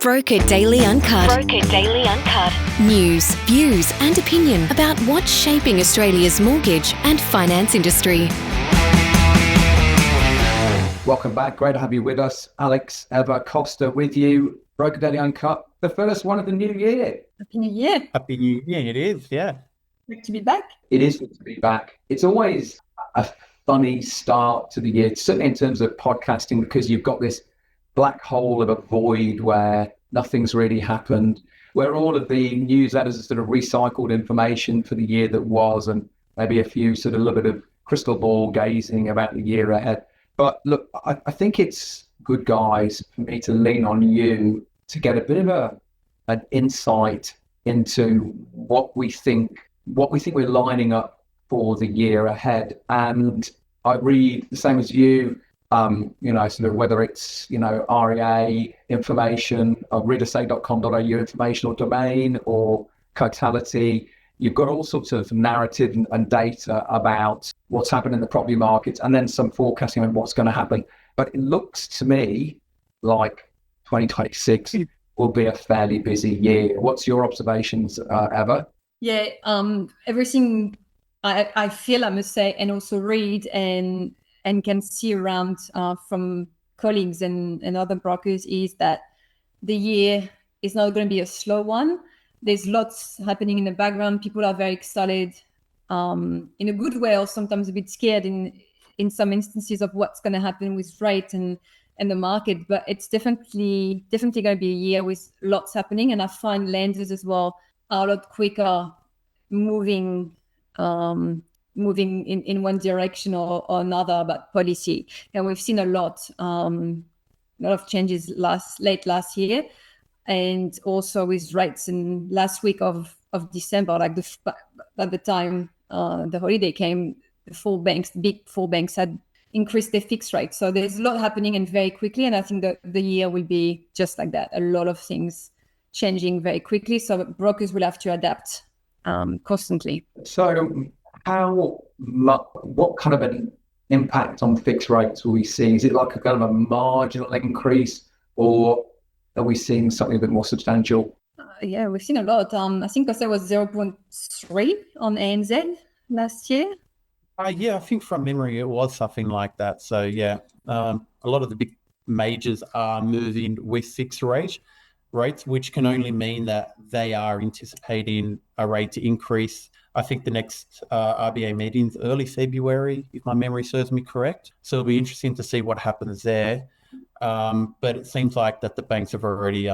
Broker Daily Uncut. Broker Daily Uncut. News, views and opinion about what's shaping Australia's mortgage and finance industry. Welcome back. Great to have you with us. Alex, Eva, Costa with you. Broker Daily Uncut, the first one of the new year. Happy New Year. Happy New Year, it is, yeah. Good to be back. It is good to be back. It's always a funny start to the year, certainly in terms of podcasting, because you've got this black hole of a void where nothing's really happened, where all of the newsletters are sort of recycled information for the year that was, and maybe a few sort of a little bit of crystal ball gazing about the year ahead. But look, I think it's good, guys, for me to lean on you to get a bit of an insight into what we think we're lining up for the year ahead. And I read the same as you, sort of whether it's, REA information, or readersay.com.au informational domain, or Totality. You've got all sorts of narrative and data about what's happened in the property markets, and then some forecasting on what's going to happen. But it looks to me like 2026 will be a fairly busy year. What's your observations, Eva? Yeah, everything I feel, I must say, and also read and can see around from colleagues and other brokers is that the year is not going to be a slow one. There's lots happening in the background. People are very excited in a good way, or sometimes a bit scared in some instances of what's going to happen with rate and the market. But it's definitely going to be a year with lots happening. And I find lenders as well are a lot quicker moving in one direction or another about policy. And we've seen a lot of changes late last year, and also with rates in last week of December, like by the time the holiday came, the big four banks had increased their fixed rate. So there's a lot happening and very quickly. And I think that the year will be just like that. A lot of things changing very quickly. So brokers will have to adapt constantly. So what kind of an impact on fixed rates will we see? Is it like a kind of a marginal increase, or are we seeing something a bit more substantial? Yeah, we've seen a lot. I think Costa was 0.3 on ANZ last year. Yeah, I think from memory it was something like that. So yeah, a lot of the big majors are moving with fixed rates, which can only mean that they are anticipating a rate increase. I think the next RBA meeting's early February, if my memory serves me correct. So it'll be interesting to see what happens there. But it seems like that the banks have already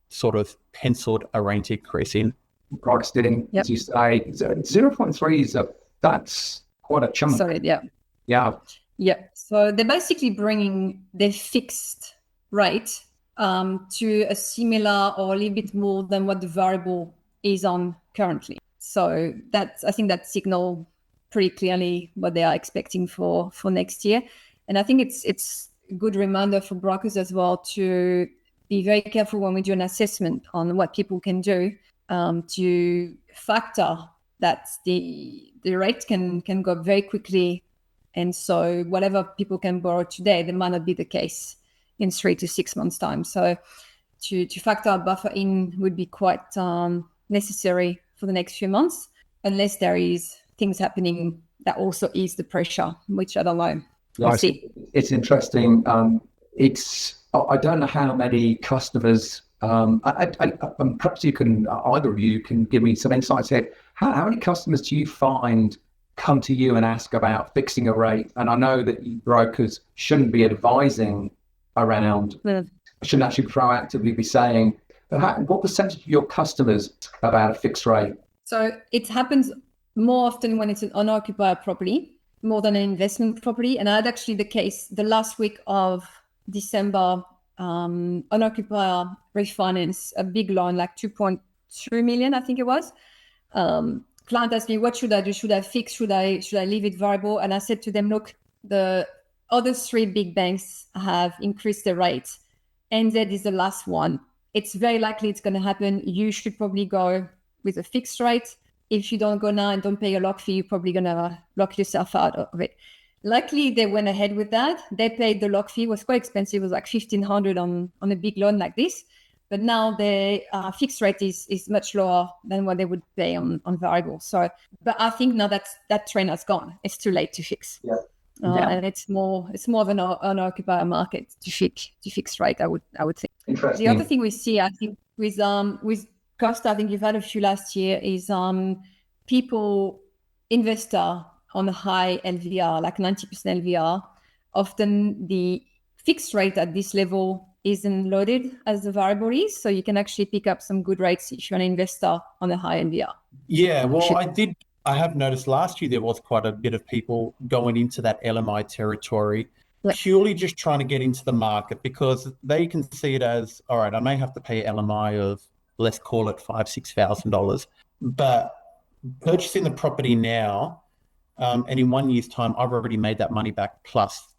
sort of penciled a rate increase in. Priced in, as you say, 0.3 that's quite a chunk. Solid, yeah. Yeah. Yeah. So they're basically bringing their fixed rate to a similar or a little bit more than what the variable is on currently. So I think that signal pretty clearly what they are expecting for next year. And I think it's a good reminder for brokers as well to be very careful when we do an assessment on what people can do to factor that the rate can go up very quickly. And so whatever people can borrow today, that might not be the case in 3 to 6 months' time. So to factor a buffer in would be quite necessary for the next few months, unless there is things happening that also ease the pressure, which I don't know. We'll see. It's interesting. I don't know how many customers, perhaps you can, either of you can give me some insights here. How many customers do you find come to you and ask about fixing a rate? And I know that you brokers shouldn't be advising around, shouldn't actually proactively be saying, what percentage of your customers about a fixed rate? So it happens more often when it's an owner-occupier property, more than an investment property. And I had actually the case the last week of December, owner-occupier refinance, a big loan, like 2.3 million, I think it was. Client asked me, what should I do? Should I fix? Should I leave it variable? And I said to them, look, the other 3 big banks have increased the rate. NZ is the last one. It's very likely it's going to happen. You should probably go with a fixed rate. If you don't go now and don't pay a lock fee, you're probably going to lock yourself out of it. Luckily, they went ahead with that. They paid the lock fee. It was quite expensive. It was like $1,500 on a big loan like this. but now the fixed rate is much lower than what they would pay on variable. So, but I think now that trend has gone. It's too late to fix. Yeah. And it's more of an occupier market to fix rate. I would think. Interesting. The other thing we see, I think, with Costa, I think you've had a few last year, is investor on a high LVR, like 90% LVR. Often the fixed rate at this level isn't loaded as the variable is, so you can actually pick up some good rates if you're an investor on a high LVR. Yeah, well, I have noticed last year there was quite a bit of people going into that LMI territory, purely just trying to get into the market, because they can see it as, all right, I may have to pay LMI of, let's call it $5,000-$6,000, but purchasing the property now, and in 1 year's time, I've already made that money back plus,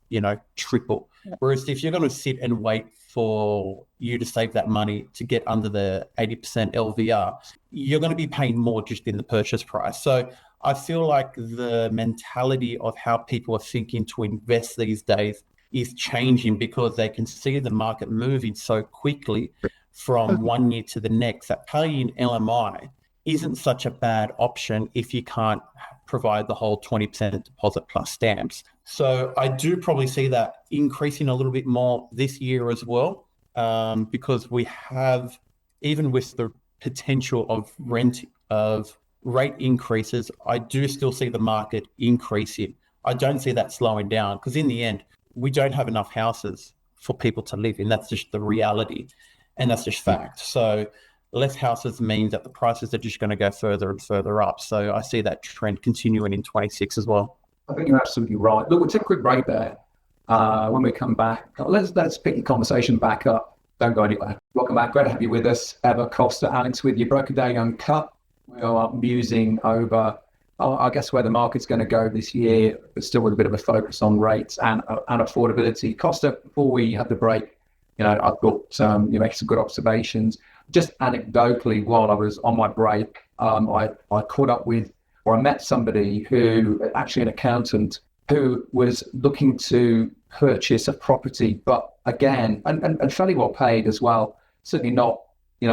triple. Whereas if you're going to sit and wait for you to save that money to get under the 80% LVR, you're going to be paying more just in the purchase price. So I feel like the mentality of how people are thinking to invest these days is changing, because they can see the market moving so quickly from 1 year to the next that paying LMI isn't such a bad option if you can't provide the whole 20% deposit plus stamps. So I do probably see that increasing a little bit more this year as well, because we have, even with the potential of rate increases, I do still see the market increasing. I don't see that slowing down, because in the end, we don't have enough houses for people to live in. That's just the reality, and that's just fact. So less houses means that the prices are just going to go further and further up. So I see that trend continuing in 26 as well. I think you're absolutely right. Look, we'll take a quick break there. When we come back, let's pick the conversation back up. Don't go anywhere. Welcome back. Great to have you with us. Eva, Costa, Alex with you. Broker Daily Uncut. We are musing over, I guess, where the market's going to go this year, but still with a bit of a focus on rates and affordability. Costa, before we had the break, I thought you make some good observations. Just anecdotally, while I was on my break, I caught up with, or I met somebody who, actually an accountant, who was looking to purchase a property, but again, and fairly well paid as well, certainly not,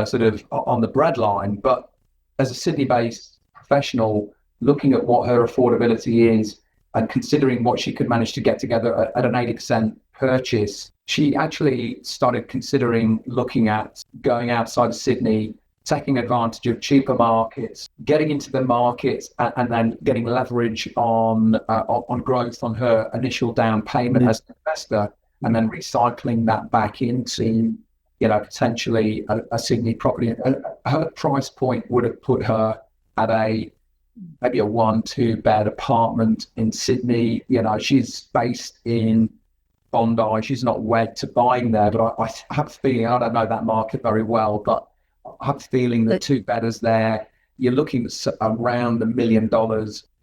sort of on the breadline, but as a Sydney-based professional, looking at what her affordability is and considering what she could manage to get together at an 80% purchase, she actually started considering looking at going outside of Sydney, taking advantage of cheaper markets, getting into the markets, and then getting leverage on growth on her initial down payment as an investor, and then recycling that back into, potentially a Sydney property. Her price point would have put her at maybe a 1-2 bed apartment in Sydney. She's based in Bondi. She's not wed to buying there, but I have a feeling, I don't know that market very well, but I have a feeling the 2-bedders there, you're looking at around $1 million,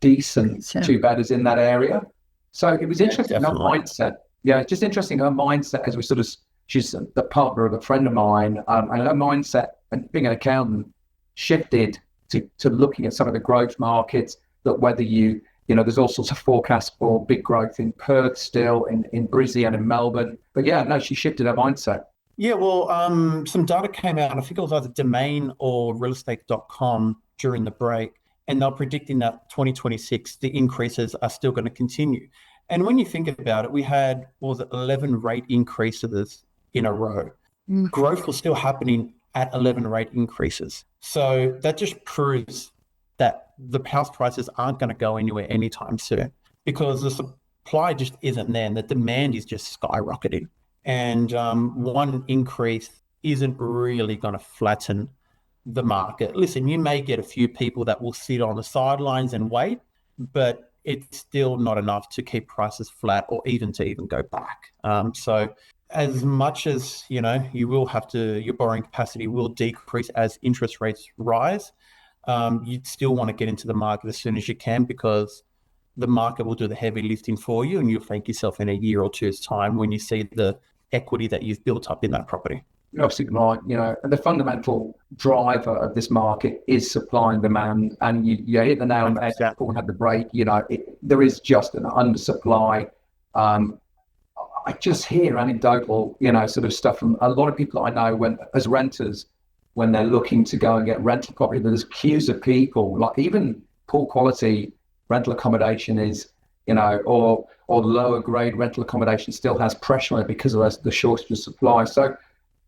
decent 2-bedders in that area. So it was interesting, her mindset. Yeah, it's just interesting, her mindset, as she's the partner of a friend of mine, and her mindset, and being an accountant, shifted to looking at some of the growth markets, that whether there's all sorts of forecasts for big growth in Perth still, in Brisbane and in Melbourne. But yeah, no, she shifted her mindset. Yeah, well, some data came out, I think it was either Domain or realestate.com during the break, and they're predicting that 2026, the increases are still going to continue. And when you think about it, we had, 11 rate increases in a row. Growth was still happening at 11 rate increases. So that just proves that the house prices aren't going to go anywhere anytime soon, because the supply just isn't there and the demand is just skyrocketing. And one increase isn't really going to flatten the market. Listen, you may get a few people that will sit on the sidelines and wait, but it's still not enough to keep prices flat or even go back. So as much as, you will have to, your borrowing capacity will decrease as interest rates rise, you'd still want to get into the market as soon as you can, because the market will do the heavy lifting for you, and you'll thank yourself in a year or two's time when you see the equity that you've built up in that property. You're absolutely right. And the fundamental driver of this market is supply and demand. And you hit the nail on the head before we had the break. There is just an undersupply. I just hear anecdotal, sort of stuff from a lot of people I know when, as renters, when they're looking to go and get rental property, there's queues of people, like even poor quality rental accommodation is, or lower grade rental accommodation still has pressure on it because of the shortage of supply. So,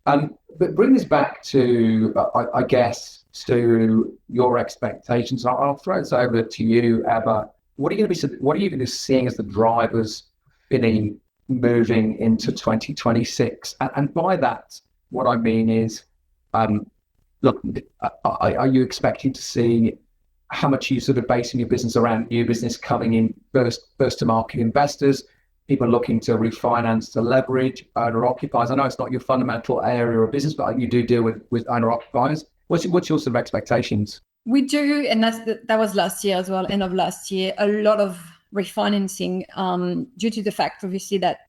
but bring this back to, I guess, to your expectations. I'll throw this over to you, Eva. What are you going to be seeing as the drivers Finni moving into 2026? And by that, what I mean is, look, are you expecting to see how much you sort of basing your business around new business coming in, first to market investors, people looking to refinance, to leverage, owner occupiers? I know it's not your fundamental area of business, but you do deal with owner occupiers. What's your sort of expectations? We do, and that was last year as well, end of last year, a lot of refinancing due to the fact, obviously, that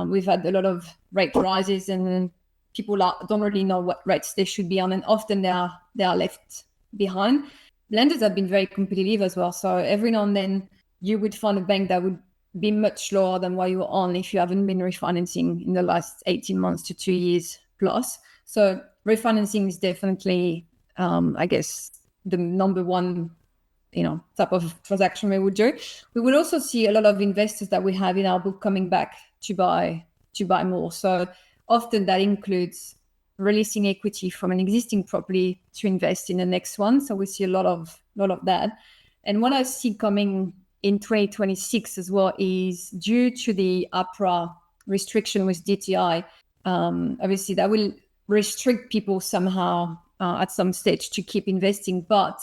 we've had a lot of rate rises and people don't really know what rates they should be on, and often they are left behind. Lenders have been very competitive as well, so every now and then you would find a bank that would be much lower than what you were on if you haven't been refinancing in the last 18 months to 2 years plus. So refinancing is definitely, I guess, the number one, type of transaction we would do. We would also see a lot of investors that we have in our book coming back to buy more. So often that includes releasing equity from an existing property to invest in the next one. So we see a lot of that. And what I see coming in 2026 as well is due to the APRA restriction with DTI, obviously that will restrict people somehow at some stage to keep investing, but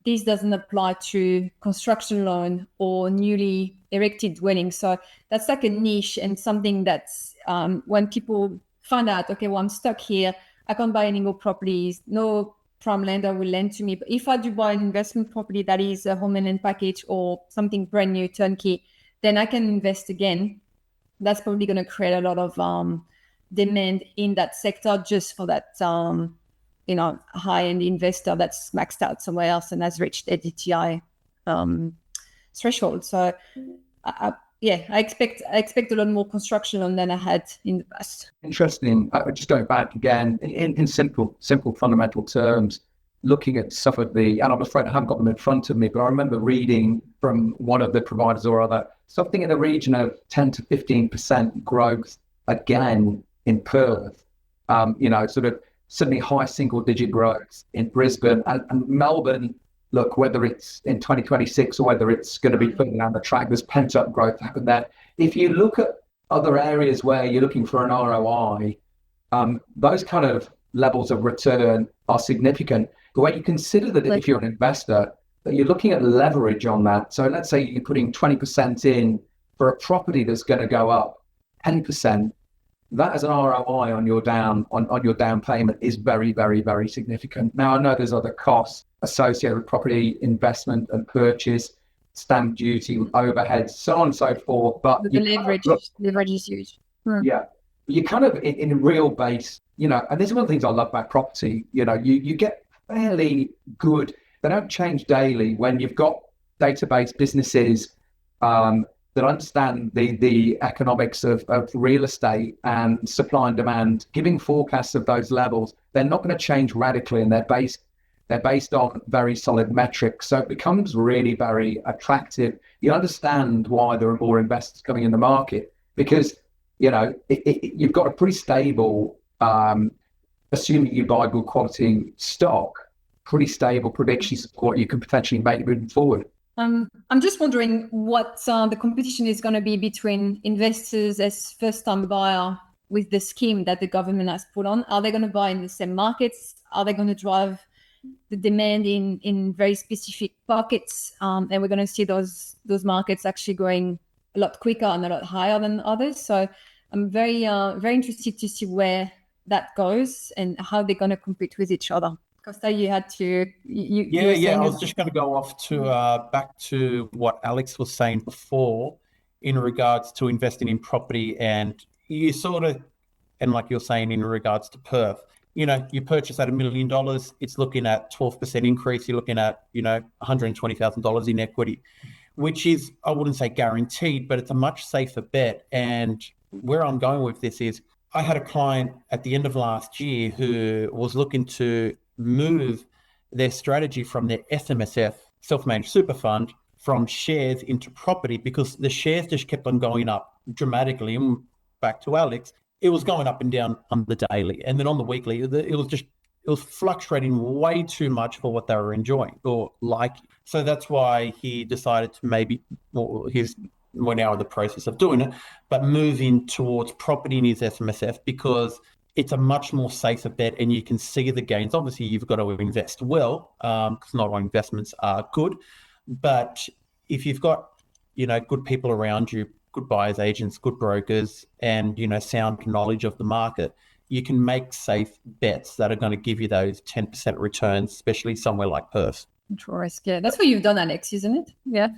this doesn't apply to construction loan or newly erected dwellings. So that's like a niche and something that's when people find out, okay, well, I'm stuck here, I can't buy any more properties, no prime lender will lend to me. But if I do buy an investment property that is a home and land package or something brand new, turnkey, then I can invest again. That's probably going to create a lot of demand in that sector just for that high-end investor that's maxed out somewhere else and has reached a DTI threshold. So I expect a lot more construction loan than I had in the past. Interesting. Just going back again in simple fundamental terms, looking at some of and I'm afraid I haven't got them in front of me, but I remember reading from one of the providers or other, something in the region of 10 to 15% growth again in Perth, sort of certainly high single-digit growth in Brisbane and Melbourne. Look, whether it's in 2026 or whether it's going to be further down the track, there's pent-up growth happened there. If you look at other areas where you're looking for an ROI, those kind of levels of return are significant. But when you consider that if you're an investor, that you're looking at leverage on that. So let's say you're putting 20% in for a property that's going to go up 10%. That as an ROI on your down payment is very, very, very significant. Now, I know there's other costs associated with property investment and purchase, stamp duty, overheads, so on and so forth. But the leverage is huge. Yeah, you kind of in a real base, and this is one of the things I love about property. You get fairly good. They don't change daily when you've got database businesses that understand the economics of real estate and supply and demand, giving forecasts of those levels. They're not going to change radically, and they're based on very solid metrics. So it becomes really very attractive. You understand why there are more investors coming in the market because, you've got a pretty stable, assuming you buy good quality stock, pretty stable prediction support you can potentially make moving forward. I'm just wondering what the competition is going to be between investors as first-time buyer with the scheme that the government has put on. Are they going to buy in the same markets? Are they going to drive the demand in very specific pockets? And we're going to see those markets actually going a lot quicker and a lot higher than others. So I'm very interested to see where that goes and how they're going to compete with each other. Costa, you had to. I was just going to go off to back to what Alex was saying before in regards to investing in property, and you sort of, and like you're saying in regards to Perth, you purchase at $1 million, it's looking at 12% increase. You're looking at $120,000 in equity, which is, I wouldn't say guaranteed, but it's a much safer bet. And where I'm going with this is I had a client at the end of last year who was looking to move their strategy from their SMSF, self-managed super fund, from shares into property because the shares just kept on going up dramatically. And back to Alex, it was going up and down on the daily. And then on the weekly, it was fluctuating way too much for what they were enjoying or liking. So that's why he decided to we're now in the process of doing it, but moving towards property in his SMSF because it's a much more safer bet and you can see the gains. Obviously, you've got to invest well because not all investments are good. But if you've got, good people around you, good buyers agents, good brokers, and, sound knowledge of the market, you can make safe bets that are going to give you those 10% returns, especially somewhere like Perth. Interesting. Yeah, that's what you've done, Alex, isn't it? Yeah.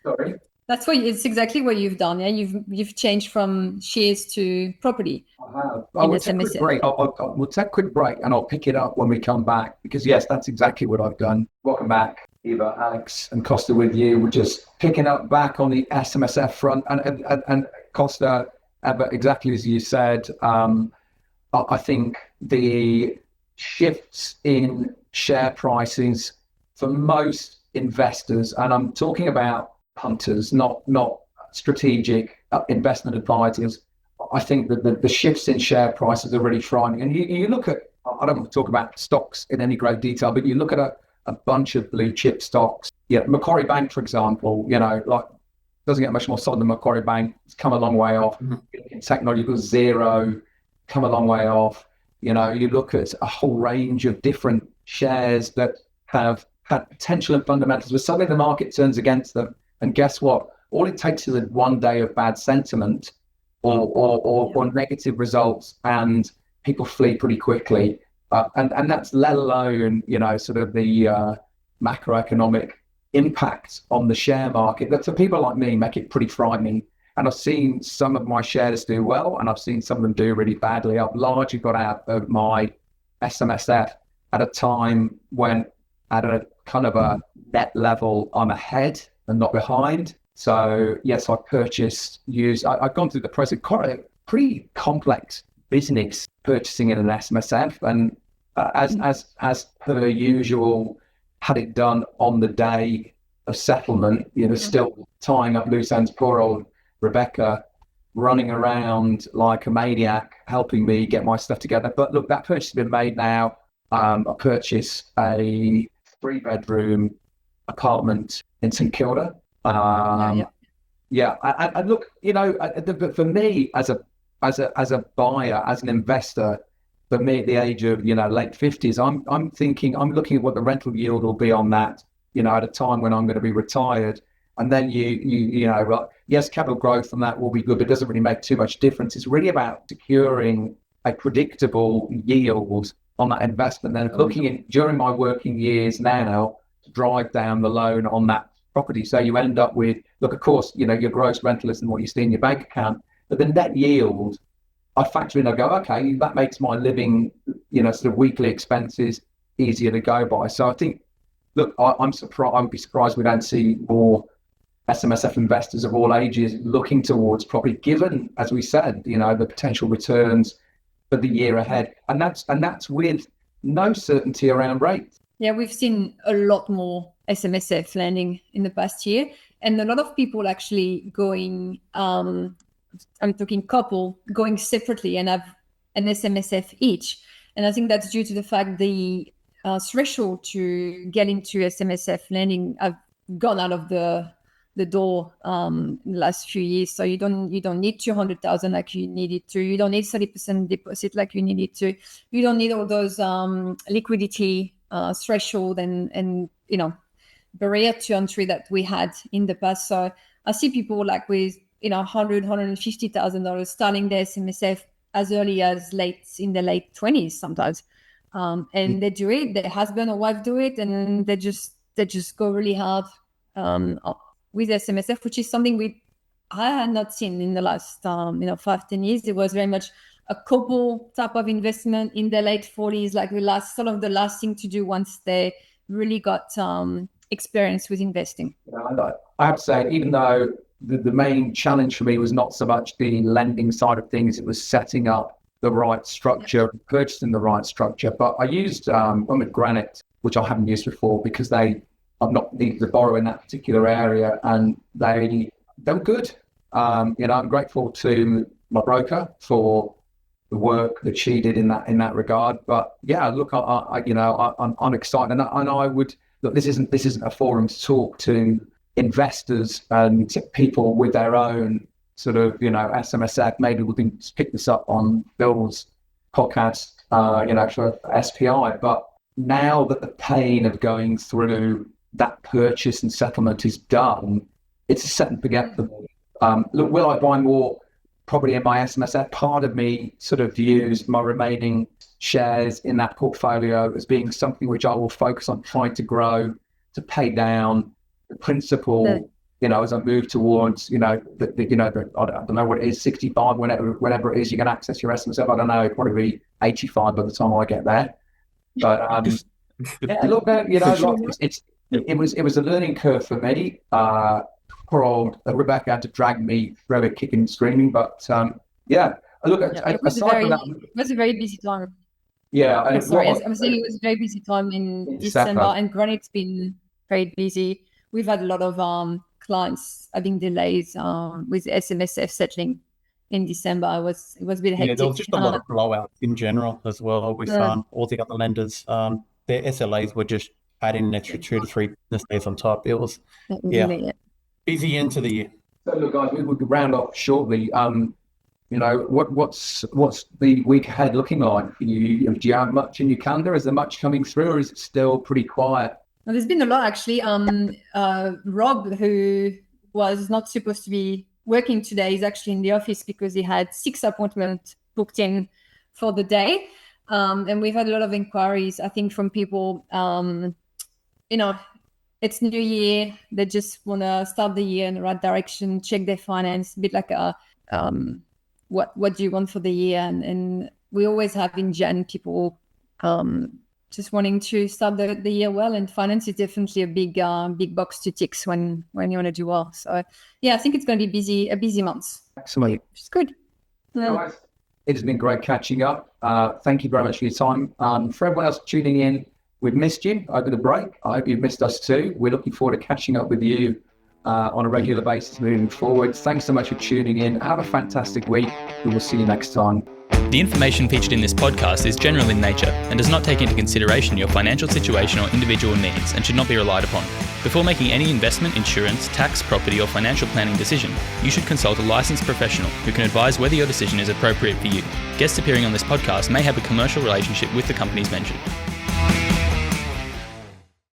Sorry? It's exactly what you've done. Yeah, you've changed from shares to property. I have. We'll take a quick break. We'll take a quick break and I'll pick it up when we come back because yes, that's exactly what I've done. Welcome back, Eva, Alex, and Costa with you. We're just picking up back on the SMSF front and Costa, but exactly as you said, I think the shifts in share prices for most investors, and I'm talking about hunters, not strategic investment advisors. I think that the shifts in share prices are really frightening. And you look at, I don't want to talk about stocks in any great detail, but you look at a bunch of blue chip stocks. Yeah, Macquarie Bank, for example, doesn't get much more solid than Macquarie Bank. It's come a long way off. In technology, Xero, come a long way off. You look at a whole range of different shares that have had potential and fundamentals, but suddenly the market turns against them. And guess what? All it takes is one day of bad sentiment or negative results, and people flee pretty quickly. And that's let alone, sort of the macroeconomic impact on the share market. That for people like me make it pretty frightening. And I've seen some of my shares do well, and I've seen some of them do really badly. I've largely got out of my SMSF at a time when at a kind of a net level, I'm ahead and not behind. So yes, I purchased used. I've gone through the process, quite a pretty complex business purchasing in an SMSF, and as per usual, had it done on the day of settlement. Still tying up loose ends. Poor old Rebecca running around like a maniac, helping me get my stuff together. But look, that purchase has been made now. I purchased a 3-bedroom apartment in St Kilda. And look, for me as a buyer, as an investor, for me at the age of late 50s, I'm looking at what the rental yield will be on that, at a time when I'm going to be retired. And then yes, capital growth on that will be good, but it doesn't really make too much difference. It's really about securing a predictable yield on that investment. Then looking at during my working years now to drive down the loan on that property. So you end up with, look, of course, your gross rental isn't what you see in your bank account, but the net yield, I factor in, I go, okay, that makes my living, sort of weekly expenses easier to go by. So I think, look, I'm surprised, I would be surprised we don't see more SMSF investors of all ages looking towards property, given, as we said, the potential returns for the year ahead. And that's with no certainty around rates. Yeah, we've seen a lot more SMSF lending in the past year, and a lot of people actually going, I'm talking couple, going separately and have an SMSF each. And I think that's due to the fact the threshold to get into SMSF lending have gone out of the door in the last few years. So you don't need 200,000 like you needed to. You don't need 30% deposit like you needed to. You don't need all those liquidity threshold and barrier to entry that we had in the past. So I see people like with $150,000 starting their SMSF as early as in the late 20s sometimes, and they do it. Their husband or wife do it, and they just go really hard with SMSF, which is something I had not seen in the last 5-10 years. It was very much a couple type of investment in their late 40s, like the last thing to do once they really got experience with investing. I have to say, even though the main challenge for me was not so much the lending side of things, it was setting up the right structure, purchasing the right structure. But I used one with Granite, which I haven't used before because I'm not needed to borrow in that particular area, and they were good. I'm grateful to my broker for the work that she did in that regard. But yeah, look, I'm excited, and I would look. This isn't a forum to talk to investors and people with their own sort of SMSF. Maybe we can pick this up on Bill's podcast, for SPI. But now that the pain of going through that purchase and settlement is done, it's a set and forget for me. Look, will I buy more property in my SMSF? Part of me sort of views my remaining shares in that portfolio as being something which I will focus on trying to grow, to pay down the principal, as I move towards, I don't know what it is, 65, whenever it is, you can access your SMSF. I don't know, it'll probably be 85 by the time I get there. But look, it was a learning curve for me. Poor old Rebecca had to drag me through it, kicking and screaming. But it was a very busy time. Yeah, I'm saying it was a very busy time in December, and Granite's been very busy. We've had a lot of clients having delays with SMSF settling in December. It was a bit hectic. Yeah, there was just a lot of blowouts in general as well with all the other lenders. Their SLAs were just adding an extra 2 to 3 business days on top. It was busy into the year. So look, guys, we will round off shortly. What's the week ahead looking like? Do you have much in your calendar? Is there much coming through, or is it still pretty quiet? Well, there's been a lot actually. Rob, who was not supposed to be working today, is actually in the office because he had 6 appointments booked in for the day. And we've had a lot of inquiries, I think, from people, it's New Year. They just want to start the year in the right direction, check their finance, a bit like what do you want for the year? And we always have in Jan people just wanting to start the year well, and finance is definitely a big box to tick when you want to do well. So yeah, I think it's going to be a busy month. Excellent. Which is good. Guys, it has been great catching up. Thank you very much for your time. For everyone else tuning in, we've missed you over the break. I hope you've missed us too. We're looking forward to catching up with you on a regular basis moving forward. Thanks so much for tuning in. Have a fantastic week. We will see you next time. The information featured in this podcast is general in nature and does not take into consideration your financial situation or individual needs and should not be relied upon. Before making any investment, insurance, tax, property or financial planning decision, you should consult a licensed professional who can advise whether your decision is appropriate for you. Guests appearing on this podcast may have a commercial relationship with the companies mentioned.